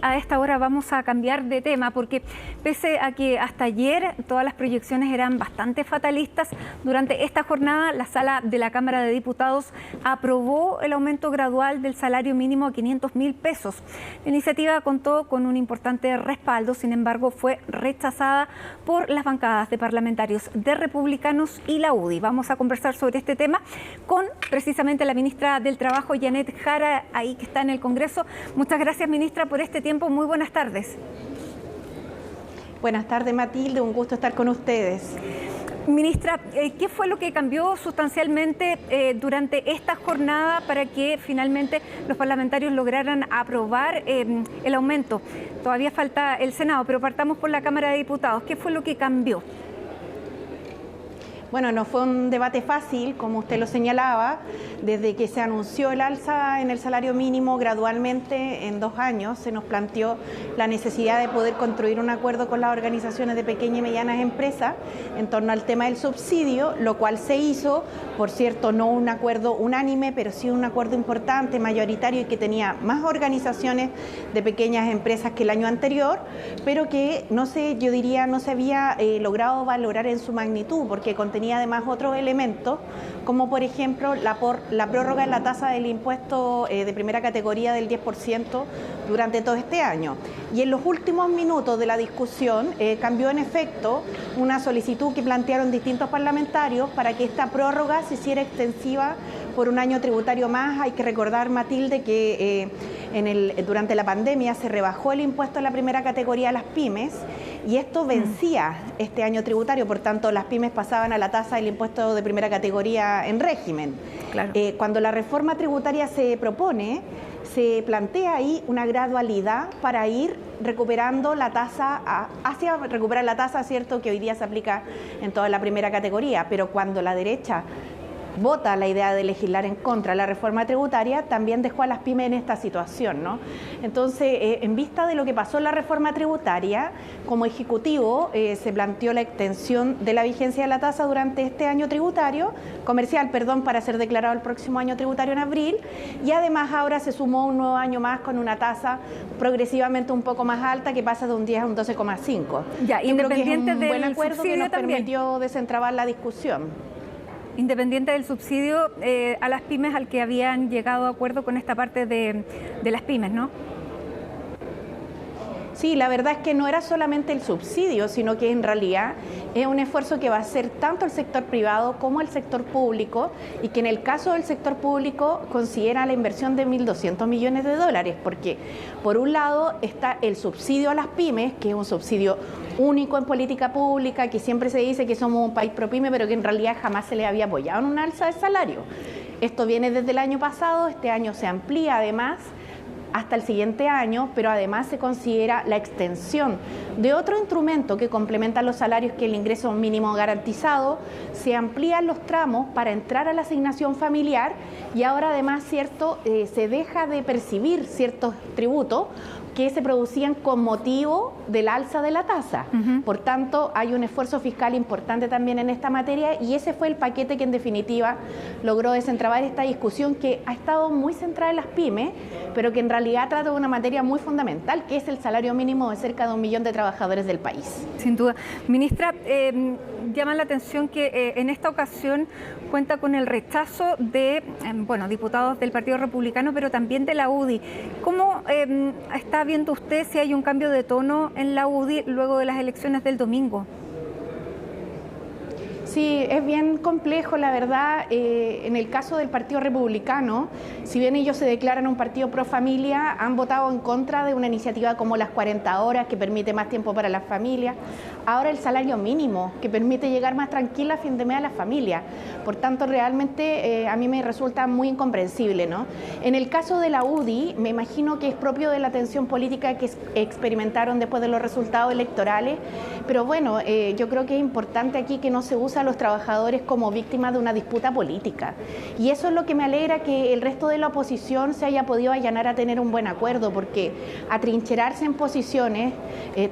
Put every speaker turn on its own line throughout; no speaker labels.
a esta hora vamos a cambiar de tema porque pese a que hasta ayer todas las proyecciones eran bastante fatalistas, durante esta jornada la sala de la Cámara de Diputados aprobó el aumento gradual del salario mínimo a 500.000 pesos. La iniciativa contó con un importante respaldo, sin embargo fue rechazada por las bancadas de parlamentarios de Republicanos y la UDI. Vamos a conversar sobre este tema con precisamente la ministra del Trabajo, Janet Jara, ahí que está en el Congreso. Muchas gracias, ministra, por este tiempo. Muy buenas tardes.
Buenas tardes, Matilde. Un gusto estar con ustedes.
Ministra, ¿qué fue lo que cambió sustancialmente durante esta jornada para que finalmente los parlamentarios lograran aprobar el aumento? Todavía falta el Senado, pero partamos por la Cámara de Diputados. ¿Qué fue lo que cambió?
Bueno, no fue un debate fácil, como usted lo señalaba. Desde que se anunció el alza en el salario mínimo gradualmente en 2 años, se nos planteó la necesidad de poder construir un acuerdo con las organizaciones de pequeñas y medianas empresas en torno al tema del subsidio, lo cual se hizo, por cierto, no un acuerdo unánime, pero sí un acuerdo importante, mayoritario y que tenía más organizaciones de pequeñas empresas que el año anterior, pero que no se había logrado valorar en su magnitud, porque tenía además otros elementos, como por ejemplo la prórroga en la tasa del impuesto de primera categoría del 10% durante todo este año. Y en los últimos minutos de la discusión cambió en efecto una solicitud que plantearon distintos parlamentarios para que esta prórroga se hiciera extensiva por un año tributario más. Hay que recordar, Matilde, que durante la pandemia se rebajó el impuesto a la primera categoría a las pymes y esto vencía este año tributario, por tanto las pymes pasaban a la tasa del impuesto de primera categoría en régimen.
Claro.
Cuando la reforma tributaria se propone, se plantea ahí una gradualidad para ir recuperando la tasa, recuperar la tasa, cierto, que hoy día se aplica en toda la primera categoría, pero cuando la derecha vota la idea de legislar en contra de la reforma tributaria, también dejó a las pymes en esta situación, ¿no? Entonces, en vista de lo que pasó en la reforma tributaria, como Ejecutivo se planteó la extensión de la vigencia de la tasa durante este año tributario, comercial, para ser declarado el próximo año tributario en abril, y además ahora se sumó un nuevo año más con una tasa progresivamente un poco más alta que pasa de un 10 a un 12,5.
Ya, independiente del
buen acuerdo
subsidio
que nos
también
permitió desentrabar la discusión.
Independiente del subsidio a las pymes al que habían llegado a acuerdo con esta parte de las pymes, ¿no?
Sí, la verdad es que no era solamente el subsidio, sino que en realidad es un esfuerzo que va a hacer tanto el sector privado como el sector público y que en el caso del sector público considera la inversión de 1.200 millones de dólares, porque por un lado está el subsidio a las pymes, que es un subsidio único en política pública, que siempre se dice que somos un país pro pyme, pero que en realidad jamás se le había apoyado en un alza de salario. Esto viene desde el año pasado, este año se amplía además hasta el siguiente año, pero además se considera la extensión de otro instrumento que complementa los salarios, que es el ingreso mínimo garantizado. Se amplían los tramos para entrar a la asignación familiar y ahora además, cierto, se deja de percibir ciertos tributos que se producían con motivo del alza de la tasa. Por tanto, hay un esfuerzo fiscal importante también en esta materia y ese fue el paquete que en definitiva logró desentrabar esta discusión que ha estado muy centrada en las pymes, pero que en realidad trata de una materia muy fundamental, que es el salario mínimo de cerca de 1 millón de trabajadores del país.
Sin duda. Ministra, llama la atención que en esta ocasión cuenta con el rechazo de diputados del Partido Republicano, pero también de la UDI. ¿Cómo está viendo usted si hay un cambio de tono en la UDI luego de las elecciones del domingo?
Sí, es bien complejo, la verdad. En el caso del Partido Republicano, si bien ellos se declaran un partido pro familia, han votado en contra de una iniciativa como las 40 horas, que permite más tiempo para las familias. Ahora el salario mínimo, que permite llegar más tranquila a fin de mes a las familias. Por tanto, realmente a mí me resulta muy incomprensible, ¿no? En el caso de la UDI, me imagino que es propio de la tensión política que experimentaron después de los resultados electorales. Pero bueno, yo creo que es importante aquí que no se use usa a los trabajadores como víctimas de una disputa política. Y eso es lo que me alegra, que el resto de la oposición se haya podido allanar a tener un buen acuerdo, porque atrincherarse en posiciones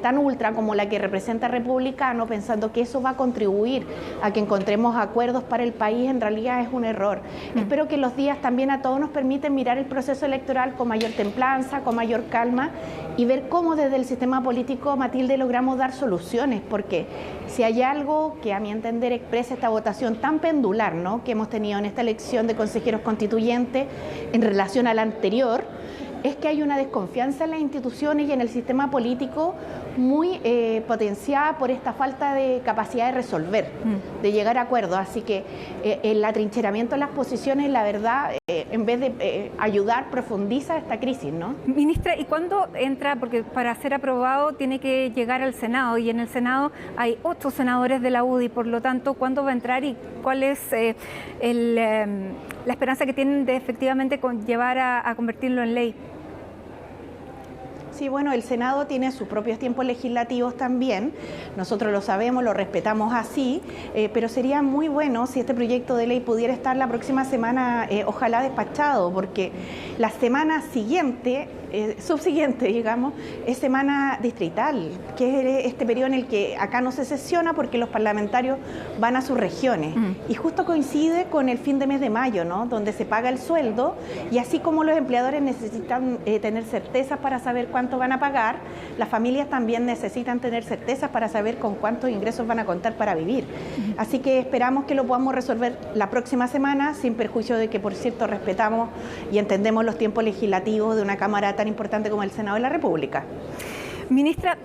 tan ultra como la que representa Republicano, pensando que eso va a contribuir a que encontremos acuerdos para el país, en realidad es un error. Espero que los días también a todos nos permiten mirar el proceso electoral con mayor templanza, con mayor calma, y ver cómo desde el sistema político, Matilde, logramos dar soluciones, porque si hay algo que a mi entender expresa esta votación tan pendular, ¿no?, que hemos tenido en esta elección de consejeros constituyentes en relación a la anterior, es que hay una desconfianza en las instituciones y en el sistema político muy potenciada por esta falta de capacidad de resolver, de llegar a acuerdos. Así que el atrincheramiento de las posiciones, la verdad, en vez de ayudar, profundiza esta crisis, ¿no?
Ministra, ¿y cuándo entra? Porque para ser aprobado tiene que llegar al Senado, y en el Senado hay 8 senadores de la UDI, por lo tanto, ¿cuándo va a entrar y cuál es la esperanza que tienen de efectivamente llevar a convertirlo en ley?
Sí, bueno, el Senado tiene sus propios tiempos legislativos también, nosotros lo sabemos, lo respetamos así, pero sería muy bueno si este proyecto de ley pudiera estar la próxima semana, ojalá despachado, porque la semana siguiente, subsiguiente, digamos, es semana distrital, que es este periodo en el que acá no se sesiona porque los parlamentarios van a sus regiones. Y justo coincide con el fin de mes de mayo, ¿no?, donde se paga el sueldo, y así como los empleadores necesitan tener certezas para saber cuánto van a pagar, las familias también necesitan tener certezas para saber con cuántos ingresos van a contar para vivir. Así que esperamos que lo podamos resolver la próxima semana, sin perjuicio de que, por cierto, respetamos y entendemos los tiempos legislativos de una Cámara tan importante como el Senado de la República.
Ministra,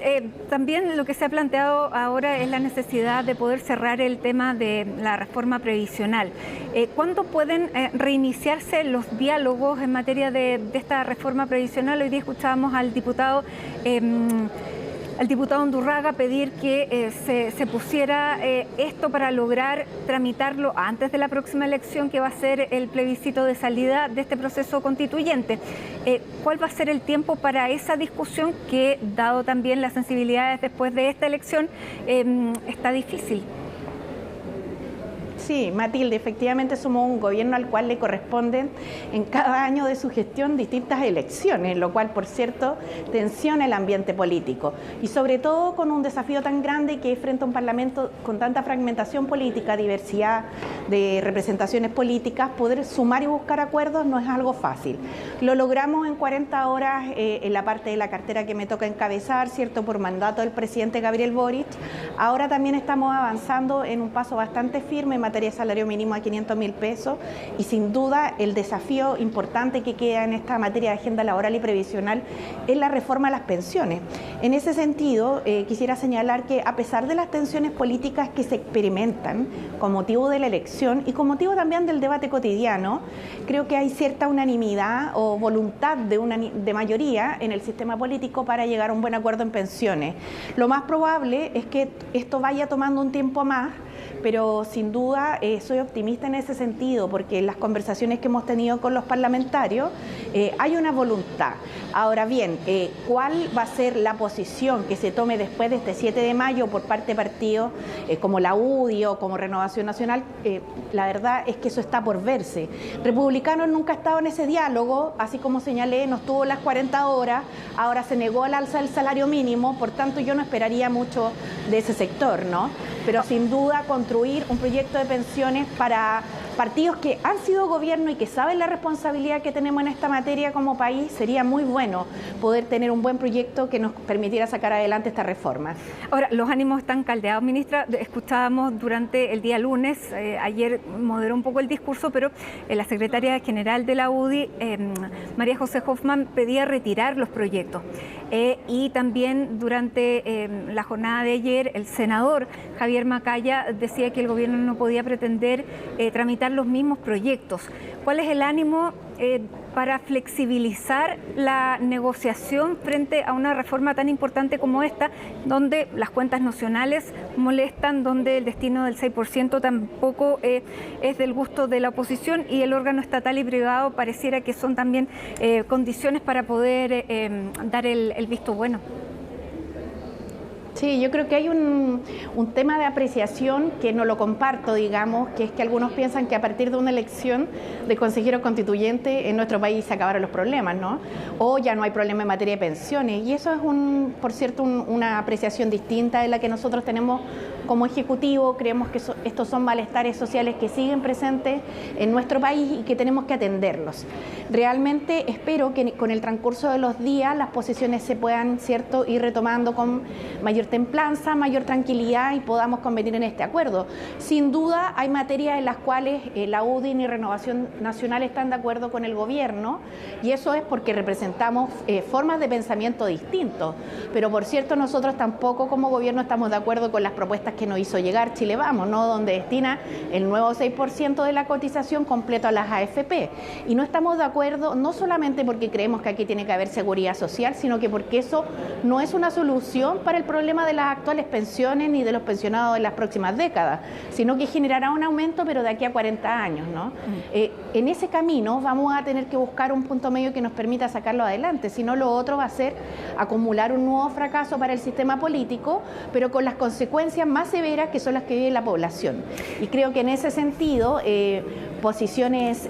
también lo que se ha planteado ahora es la necesidad de poder cerrar el tema de la reforma previsional. ¿Cuándo pueden reiniciarse los diálogos en materia de esta reforma previsional? Hoy día escuchábamos al diputado Undurraga pedir que se pusiera esto para lograr tramitarlo antes de la próxima elección, que va a ser el plebiscito de salida de este proceso constituyente. ¿Cuál va a ser el tiempo para esa discusión que, dado también las sensibilidades después de esta elección, está difícil?
Sí, Matilde, efectivamente somos un gobierno al cual le corresponden en cada año de su gestión distintas elecciones, lo cual, por cierto, tensiona el ambiente político. Y sobre todo con un desafío tan grande que es frente a un parlamento con tanta fragmentación política, diversidad de representaciones políticas, poder sumar y buscar acuerdos no es algo fácil. Lo logramos en 40 horas en la parte de la cartera que me toca encabezar, ¿cierto?, por mandato del presidente Gabriel Boric. Ahora también estamos avanzando en un paso bastante firme en materia de salario mínimo a 500.000 pesos, y sin duda el desafío importante que queda en esta materia de agenda laboral y previsional es la reforma a las pensiones. En ese sentido, quisiera señalar que a pesar de las tensiones políticas que se experimentan con motivo de la elección y con motivo también del debate cotidiano, creo que hay cierta unanimidad o voluntad de mayoría en el sistema político para llegar a un buen acuerdo en pensiones. Lo más probable es que esto vaya tomando un tiempo más, pero sin duda soy optimista en ese sentido, porque en las conversaciones que hemos tenido con los parlamentarios hay una voluntad. Ahora bien, ¿cuál va a ser la posición que se tome después de este 7 de mayo por parte de partidos como la UDI o como Renovación Nacional? La verdad es que eso está por verse. Republicanos nunca ha estado en ese diálogo, así como señalé, no estuvo las 40 horas, ahora se negó al alza del salario mínimo, por tanto yo no esperaría mucho de ese sector, ¿no? Pero sin duda construir un proyecto de pensiones para partidos que han sido gobierno y que saben la responsabilidad que tenemos en esta materia como país, sería muy bueno poder tener un buen proyecto que nos permitiera sacar adelante esta reforma.
Ahora, los ánimos están caldeados, ministra. Escuchábamos durante el día lunes, ayer moderó un poco el discurso, pero la secretaria general de la UDI, María José Hoffman, pedía retirar los proyectos. Y también durante la jornada de ayer, el senador Javier Macaya decía que el gobierno no podía pretender tramitar los mismos proyectos. ¿Cuál es el ánimo para flexibilizar la negociación frente a una reforma tan importante como esta, donde las cuentas nacionales molestan, donde el destino del 6% tampoco es del gusto de la oposición, y el órgano estatal y privado pareciera que son también condiciones para poder dar el visto bueno?
Sí, yo creo que hay un tema de apreciación que no lo comparto, digamos, que es que algunos piensan que a partir de una elección de consejero constituyente en nuestro país se acabaron los problemas, ¿no? O ya no hay problema en materia de pensiones. Y eso es, por cierto, una apreciación distinta de la que nosotros tenemos como Ejecutivo. Creemos que estos son malestares sociales que siguen presentes en nuestro país y que tenemos que atenderlos. Realmente espero que con el transcurso de los días las posiciones se puedan, ¿cierto?, ir retomando con mayor templanza, mayor tranquilidad y podamos convenir en este acuerdo. Sin duda hay materias en las cuales la UDI y Renovación Nacional están de acuerdo con el gobierno y eso es porque representamos formas de pensamiento distintos. Pero por cierto, nosotros tampoco como gobierno estamos de acuerdo con las propuestas que nos hizo llegar Chile Vamos, ¿no?, donde destina el nuevo 6% de la cotización completo a las AFP. Y no estamos de acuerdo no solamente porque creemos que aquí tiene que haber seguridad social, sino que porque eso no es una solución para el problema de las actuales pensiones ni de los pensionados en las próximas décadas, sino que generará un aumento, pero de aquí a 40 años, ¿no? En ese camino vamos a tener que buscar un punto medio que nos permita sacarlo adelante, si no lo otro va a ser acumular un nuevo fracaso para el sistema político, pero con las consecuencias más severas que son las que vive la población. Y creo que en ese sentido, posiciones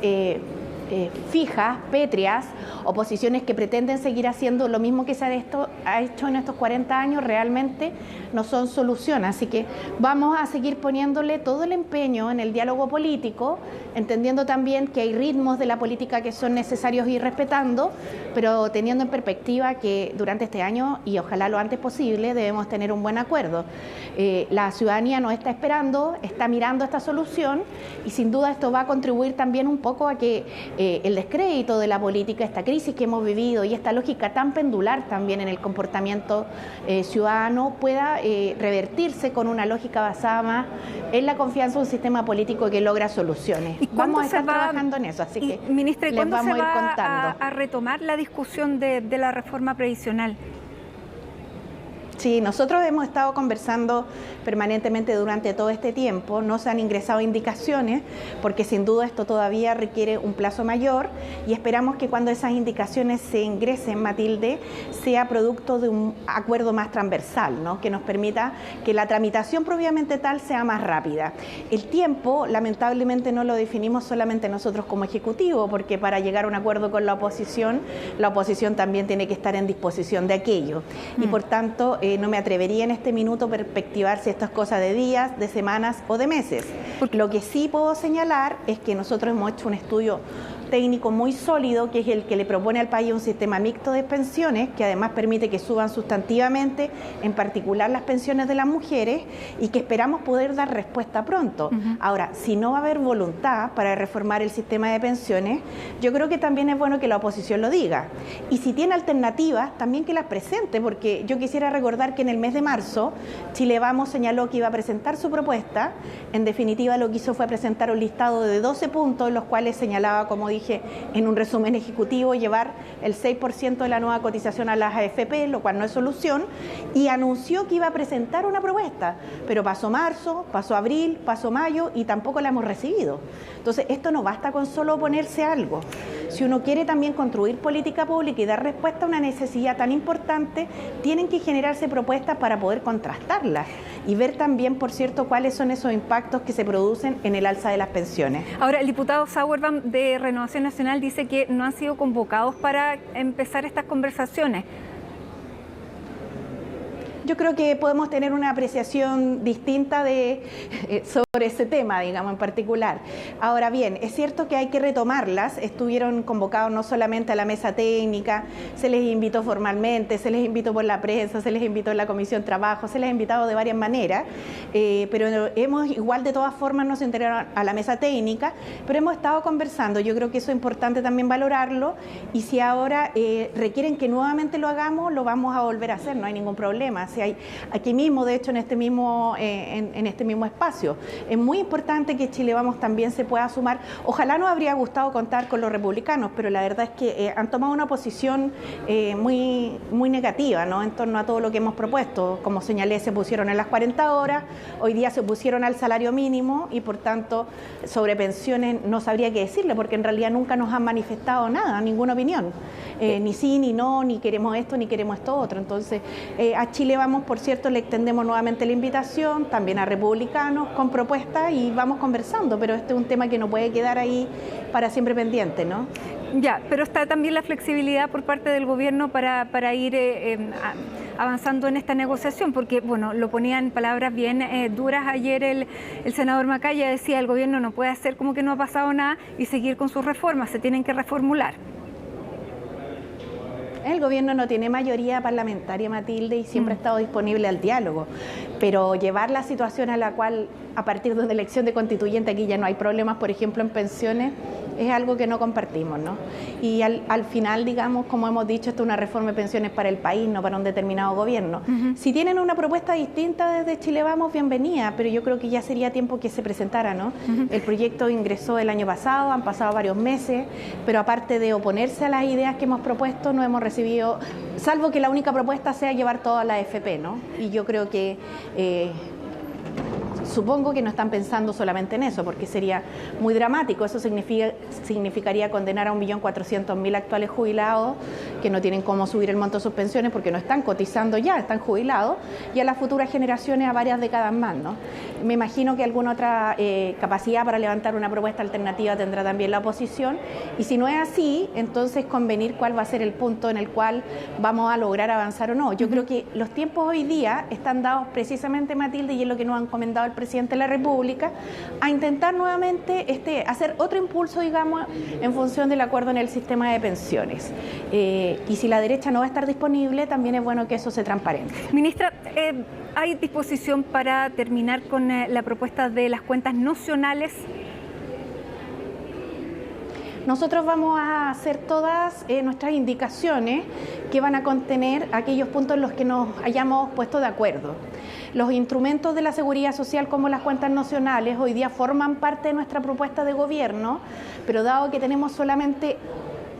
fijas, pétreas, o posiciones que pretenden seguir haciendo lo mismo que se ha hecho en estos 40 años, realmente no son solución. Así que vamos a seguir poniéndole todo el empeño en el diálogo político, entendiendo también que hay ritmos de la política que son necesarios ir respetando, pero teniendo en perspectiva que durante este año, y ojalá lo antes posible, debemos tener un buen acuerdo. La ciudadanía nos está esperando, está mirando esta solución y sin duda esto va a contribuir también un poco a que el descrédito de la política, esta crisis que hemos vivido y esta lógica tan pendular también en el comportamiento ciudadano pueda revertirse con una lógica basada más en la confianza en un sistema político que logra soluciones. Vamos a estar trabajando en eso, así que
ministra, ¿y cuándo
vamos
se va
a ir contando
a retomar la discusión de la reforma previsional?
Sí, nosotros hemos estado conversando permanentemente durante todo este tiempo, no se han ingresado indicaciones porque sin duda esto todavía requiere un plazo mayor y esperamos que cuando esas indicaciones se ingresen, Matilde, sea producto de un acuerdo más transversal, ¿no?, que nos permita que la tramitación propiamente tal sea más rápida. El tiempo, lamentablemente, no lo definimos solamente nosotros como Ejecutivo, porque para llegar a un acuerdo con la oposición también tiene que estar en disposición de aquello y por tanto no me atrevería en este minuto a perspectivar si esto es cosa de días, de semanas o de meses. Lo que sí puedo señalar es que nosotros hemos hecho un estudio técnico muy sólido, que es el que le propone al país un sistema mixto de pensiones, que además permite que suban sustantivamente, en particular las pensiones de las mujeres, y que esperamos poder dar respuesta pronto. Ahora, si no va a haber voluntad para reformar el sistema de pensiones, yo creo que también es bueno que la oposición lo diga. Y si tiene alternativas, también que las presente, porque yo quisiera recordar que en el mes de marzo, Chile Vamos señaló que iba a presentar su propuesta. En definitiva, lo que hizo fue presentar un listado de 12 puntos, los cuales señalaba, como dije, en un resumen ejecutivo, llevar el 6% de la nueva cotización a las AFP, lo cual no es solución, y anunció que iba a presentar una propuesta, pero pasó marzo, pasó abril, pasó mayo y tampoco la hemos recibido. Entonces, esto no basta con solo oponerse a algo. Si uno quiere también construir política pública y dar respuesta a una necesidad tan importante, tienen que generarse propuestas para poder contrastarlas y ver también, por cierto, cuáles son esos impactos que se producen en el alza de las pensiones.
Ahora, el diputado Sauerbaum de Renovación Nacional dice que no han sido convocados para empezar estas conversaciones.
Yo creo que podemos tener una apreciación distinta sobre ese tema, digamos, en particular. Ahora bien, es cierto que hay que retomarlas. Estuvieron convocados no solamente a la mesa técnica, se les invitó formalmente, se les invitó por la prensa, se les invitó en la Comisión Trabajo, se les ha invitado de varias maneras, pero hemos igual de todas formas nos integraron a la mesa técnica, pero hemos estado conversando. Yo creo que eso es importante también valorarlo y si ahora requieren que nuevamente lo hagamos, lo vamos a volver a hacer, no hay ningún problema. Si hay aquí mismo, de hecho, en este mismo espacio. Es muy importante que Chile Vamos también se pueda sumar. Ojalá nos habría gustado contar con los republicanos, pero la verdad es que han tomado una posición muy negativa, ¿no?, en torno a todo lo que hemos propuesto. Como señalé, se pusieron en las 40 horas, hoy día se pusieron al salario mínimo y por tanto sobre pensiones no sabría qué decirle, porque en realidad nunca nos han manifestado nada, ninguna opinión. Ni sí, ni no, ni queremos esto, ni queremos esto otro. Entonces, a Chile Vamos, por cierto, le extendemos nuevamente la invitación, también a republicanos, con propuestas y vamos conversando, pero este es un tema que no puede quedar ahí para siempre pendiente, ¿no?
Ya, pero está también la flexibilidad por parte del gobierno para ir avanzando en esta negociación, porque, bueno, lo ponía en palabras bien duras ayer el senador Macaya, decía el gobierno no puede hacer como que no ha pasado nada y seguir con sus reformas, se tienen que reformular.
El gobierno no tiene mayoría parlamentaria, Matilde, y siempre ha estado disponible al diálogo, pero llevar la situación a la cual, a partir de una elección de constituyente, aquí ya no hay problemas, por ejemplo, en pensiones, es algo que no compartimos, ¿no? Y al final, digamos, como hemos dicho, esto es una reforma de pensiones para el país, no para un determinado gobierno. Si tienen una propuesta distinta desde Chile Vamos, bienvenida, pero yo creo que ya sería tiempo que se presentara, ¿no? El proyecto ingresó el año pasado, han pasado varios meses, pero aparte de oponerse a las ideas que hemos propuesto, no hemos recibido, salvo que la única propuesta sea llevar toda la AFP, ¿no? Y yo creo que supongo que no están pensando solamente en eso, porque sería muy dramático. Eso significaría condenar a 1.400.000 actuales jubilados que no tienen cómo subir el monto de sus pensiones porque no están cotizando ya, están jubilados, y a las futuras generaciones a varias décadas más, ¿no? Me imagino que alguna otra capacidad para levantar una propuesta alternativa tendrá también la oposición, y si no es así, entonces convenir cuál va a ser el punto en el cual vamos a lograr avanzar o no. Yo creo que los tiempos hoy día están dados precisamente, Matilde, y es lo que nos han comentado el presidente de la República, a intentar nuevamente hacer otro impulso, digamos, en función del acuerdo en el sistema de pensiones. Y si la derecha no va a estar disponible, también es bueno que eso se transparente.
Ministra, ¿hay disposición para terminar con la propuesta de las cuentas nocionales?
Nosotros vamos a hacer todas nuestras indicaciones que van a contener aquellos puntos en los que nos hayamos puesto de acuerdo. Los instrumentos de la seguridad social como las cuentas nocionales hoy día forman parte de nuestra propuesta de gobierno, pero dado que tenemos solamente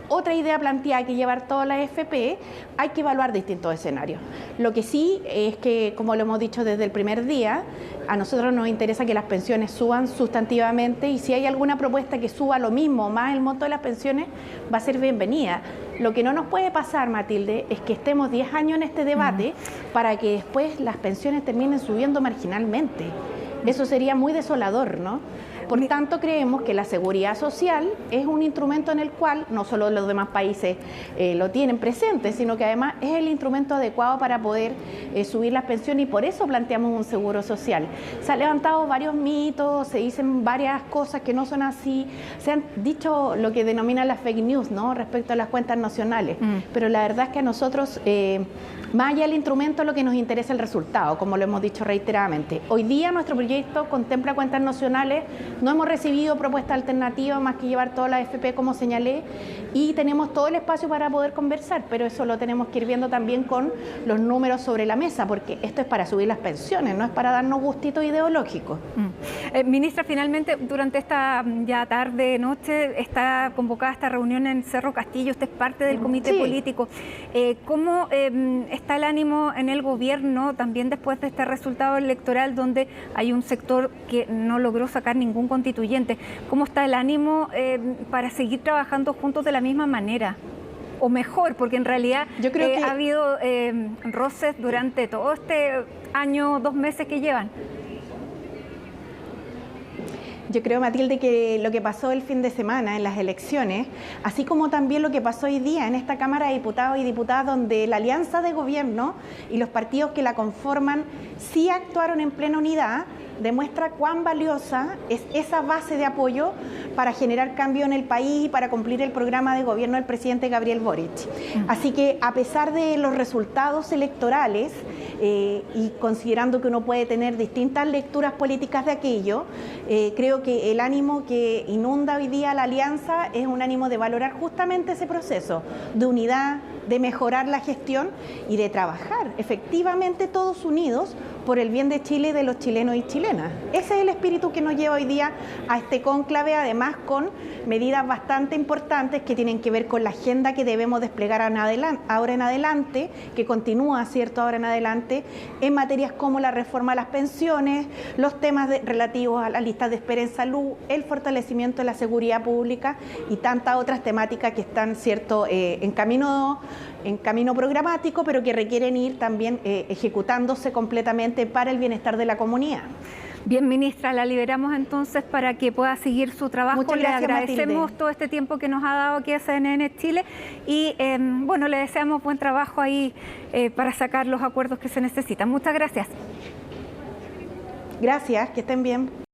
otra idea planteada que llevar toda la AFP, hay que evaluar distintos escenarios. Lo que sí es que, como lo hemos dicho desde el primer día, a nosotros nos interesa que las pensiones suban sustantivamente, y si hay alguna propuesta que suba lo mismo, más el monto de las pensiones, va a ser bienvenida. Lo que no nos puede pasar, Matilde, es que estemos 10 años en este debate para que después las pensiones terminen subiendo marginalmente. Eso sería muy desolador, ¿no? Por tanto, creemos que la seguridad social es un instrumento en el cual no solo los demás países lo tienen presente, sino que además es el instrumento adecuado para poder subir las pensiones, y por eso planteamos un seguro social. Se han levantado varios mitos, se dicen varias cosas que no son así, se han dicho lo que denominan las fake news, ¿no?, respecto a las cuentas nacionales, pero la verdad es que a nosotros, más allá del instrumento, lo que nos interesa es el resultado, como lo hemos dicho reiteradamente. Hoy día nuestro proyecto contempla cuentas nacionales. No hemos recibido propuesta alternativa más que llevar toda la AFP, como señalé, y tenemos todo el espacio para poder conversar, pero eso lo tenemos que ir viendo también con los números sobre la mesa, porque esto es para subir las pensiones, no es para darnos gustitos ideológicos.
Ministra, finalmente, durante esta ya tarde, noche, está convocada esta reunión en Cerro Castillo, usted es parte del comité político. ¿Cómo está el ánimo en el gobierno también después de este resultado electoral donde hay un sector que no logró sacar ningún constituyente? ¿Cómo está el ánimo para seguir trabajando juntos de la misma manera? O mejor, porque en realidad yo creo que ha habido roces durante todo este año, 2 meses que llevan.
Yo creo, Matilde, que lo que pasó el fin de semana en las elecciones, así como también lo que pasó hoy día en esta Cámara de Diputados y Diputadas, donde la alianza de gobierno y los partidos que la conforman sí actuaron en plena unidad, demuestra cuán valiosa es esa base de apoyo para generar cambio en el país y para cumplir el programa de gobierno del presidente Gabriel Boric. Así que, a pesar de los resultados electorales y considerando que uno puede tener distintas lecturas políticas de aquello, creo que el ánimo que inunda hoy día la alianza es un ánimo de valorar justamente ese proceso de unidad, de mejorar la gestión y de trabajar efectivamente todos unidos por el bien de Chile y de los chilenos y chilenas. Ese es el espíritu que nos lleva hoy día a este cónclave, además con medidas bastante importantes que tienen que ver con la agenda que debemos desplegar ahora en adelante, que continúa, ¿cierto?, ahora en adelante, en materias como la reforma a las pensiones, los temas relativos a las listas de espera en salud, el fortalecimiento de la seguridad pública y tantas otras temáticas que están, ¿cierto?, en camino programático, pero que requieren ir también ejecutándose completamente para el bienestar de la comunidad.
Bien, ministra, la liberamos entonces para que pueda seguir su trabajo.
Muchas gracias,
le agradecemos
Matilde,
todo este tiempo que nos ha dado aquí a CNN Chile y bueno, le deseamos buen trabajo ahí para sacar los acuerdos que se necesitan. Muchas gracias.
Gracias, que estén bien.